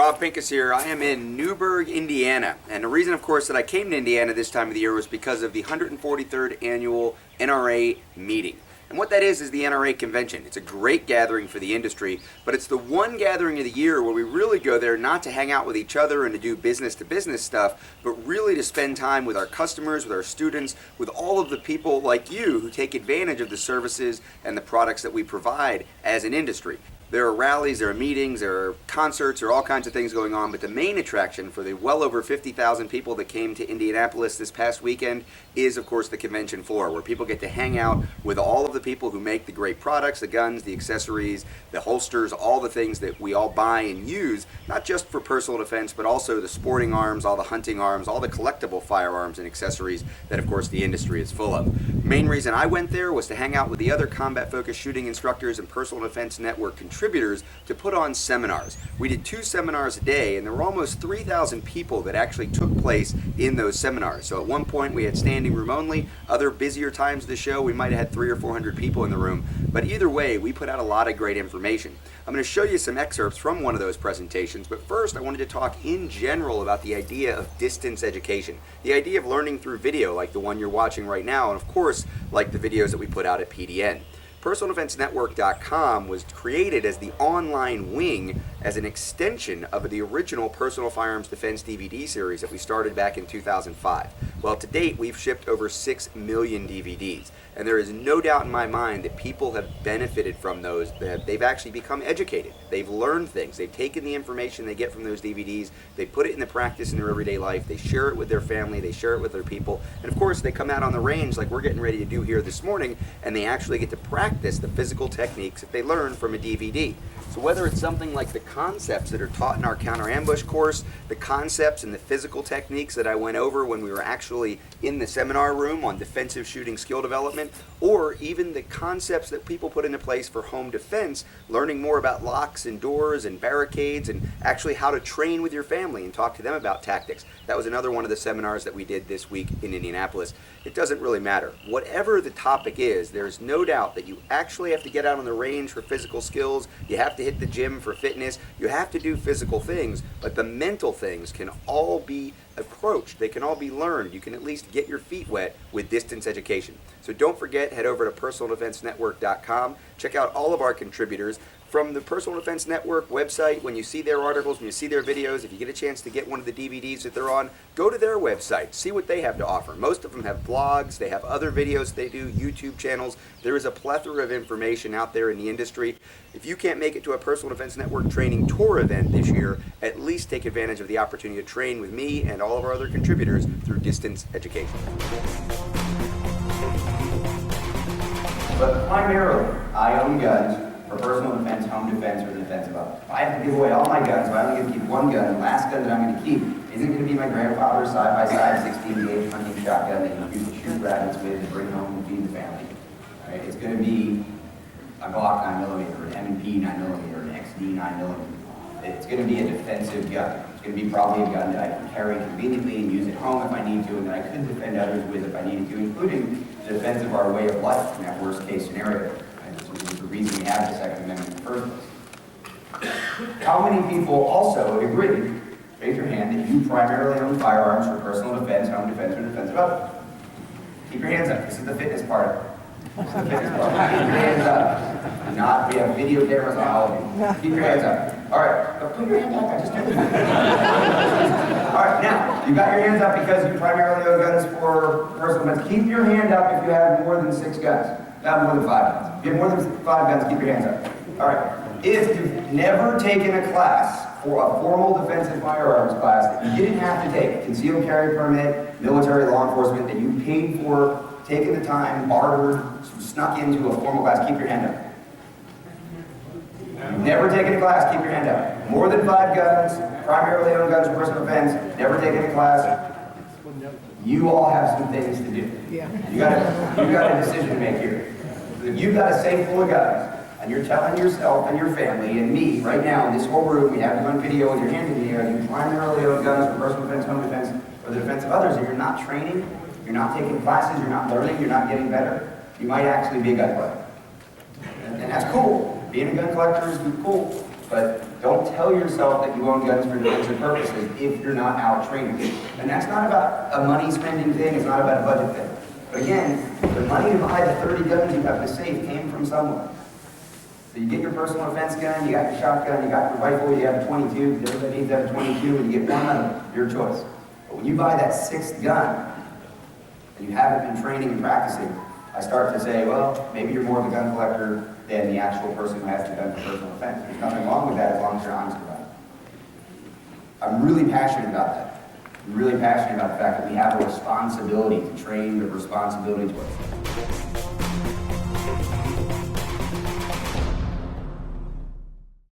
Rob Pincus here. I am in Newburgh, Indiana. And the reason, of course, that I came to Indiana this time of the year was because of the 143rd Annual NRA Meeting. And what that is the NRA convention. It's a great gathering for the industry, but it's the one gathering of the year where we really go there not to hang out with each other and to do business-to-business stuff, but really to spend time with our customers, with our students, with all of the people like you who take advantage of the services and the products that we provide as an industry. There are rallies, there are meetings, there are concerts, there are all kinds of things going on, but the main attraction for the well over 50,000 people that came to Indianapolis this past weekend is, of course, the convention floor, where people get to hang out with all of the people who make the great products, the guns, the accessories, the holsters, all the things that we all buy and use, not just for personal defense, but also the sporting arms, all the hunting arms, all the collectible firearms and accessories that, of course, the industry is full of. Main reason I went there was to hang out with the other combat-focused shooting instructors and Personal Defense Network contributors to put on seminars. We did 2 seminars a day, and there were almost 3,000 people that actually took place in those seminars. So at one point we had standing room only. Other busier times of the show we might have had 300 or 400 people in the room. But either way, we put out a lot of great information. I'm going to show you some excerpts from one of those presentations, but first I wanted to talk in general about the idea of distance education. The idea of learning through video like the one you're watching right now, and of course like the videos that we put out at PDN. PersonalDefenseNetwork.com was created as the online wing as an extension of the original Personal Firearms Defense DVD series that we started back in 2005. Well, to date, we've shipped over 6 million DVDs, and there is no doubt in my mind that people have benefited from those, that they've actually become educated. They've learned things. They've taken the information they get from those DVDs, they put it into practice in their everyday life, they share it with their family, they share it with their people, and of course, they come out on the range like we're getting ready to do here this morning, and they actually get to practice the physical techniques that they learned from a DVD. So whether it's something like the concepts that are taught in our counter ambush course, the concepts and the physical techniques that I went over when we were actually in the seminar room on defensive shooting skill development, or even the concepts that people put into place for home defense, learning more about locks and doors and barricades and actually how to train with your family and talk to them about tactics. That was another one of the seminars that we did this week in Indianapolis. It doesn't really matter. Whatever the topic is, there's no doubt that you actually have to get out on the range for physical skills, you have to hit the gym for fitness, you have to do physical things, but the mental things can all be approached, they can all be learned. You can at least get your feet wet with distance education. So don't forget, head over to PersonalDefenseNetwork.com, check out all of our contributors. From the Personal Defense Network website, when you see their articles, when you see their videos, if you get a chance to get one of the DVDs that they're on, go to their website, see what they have to offer. Most of them have blogs, they have other videos they do, YouTube channels. There is a plethora of information out there in the industry. If you can't make it to a Personal Defense Network training tour event this year, at least take advantage of the opportunity to train with me and all of our other contributors through distance education. But primarily, I own guns for personal defense, home defense, or the defense of others. If I have to give away all my guns, if I only get to keep one gun, the last gun that I'm going to keep isn't going to be my grandfather's side-by-side 16-gauge hunting shotgun that he used to shoot rabbits with to bring home and feed the family. Right? It's going to be a Glock 9mm, or an M&P 9mm, or an XD 9mm. It's going to be a defensive gun. It's going to be probably a gun that I can carry conveniently and use at home if I need to, and that I could defend others with if I needed to, including the defense of our way of life in that worst-case scenario. This is the reason we have the Second Amendment in the first place. How many people also agree, raise your hand, that you primarily own firearms for personal defense, home defense, or defense of others? Keep your hands up. This is the fitness part of it. This is the fitness part. Keep your hands up. We have video cameras on all of you. Keep your hands up. All right. But put your hand up. I just did it. All right. Now, you got your hands up because you primarily own guns for personal defense. Keep your hand up if you have more than 6 guns. Not more than 5 guns. If you have more than 5 guns, keep your hands up. All right. If you've never taken a class for a formal defensive firearms class that you didn't have to take, concealed carry permit, military law enforcement, that you paid for, taken the time, bartered, snuck into a formal class, keep your hand up. You've never taken a class, keep your hand up. More than 5 guns, primarily own guns for personal defense, never taken a class. You all have some things to do. You got a decision to make here. If you've got a safe full of guns, and you're telling yourself and your family and me right now in this whole room, we have you on video with your hand in the air, you primarily own guns for personal defense, home defense, or the defense of others, and you're not training, you're not taking classes, you're not learning, you're not getting better, you might actually be a gun collector. And that's cool. Being a gun collector is cool. But don't tell yourself that you own guns for defensive purposes if you're not out training. And that's not about a money spending thing, it's not about a budget thing. But again, the money to buy the 30 guns you have to save came from somewhere. So you get your personal defense gun, you got your shotgun, you got your rifle, you have a 22, because everybody needs to have a 22, and you get one of them, your choice. But when you buy that 6th gun, and you haven't been training and practicing, I start to say, well, maybe you're more of a gun collector than the actual person who has the gun for personal defense. There's nothing wrong with that as long as you're honest about it. I'm really passionate about that. I'm really passionate about the fact that we have a responsibility to train, the responsibility to us.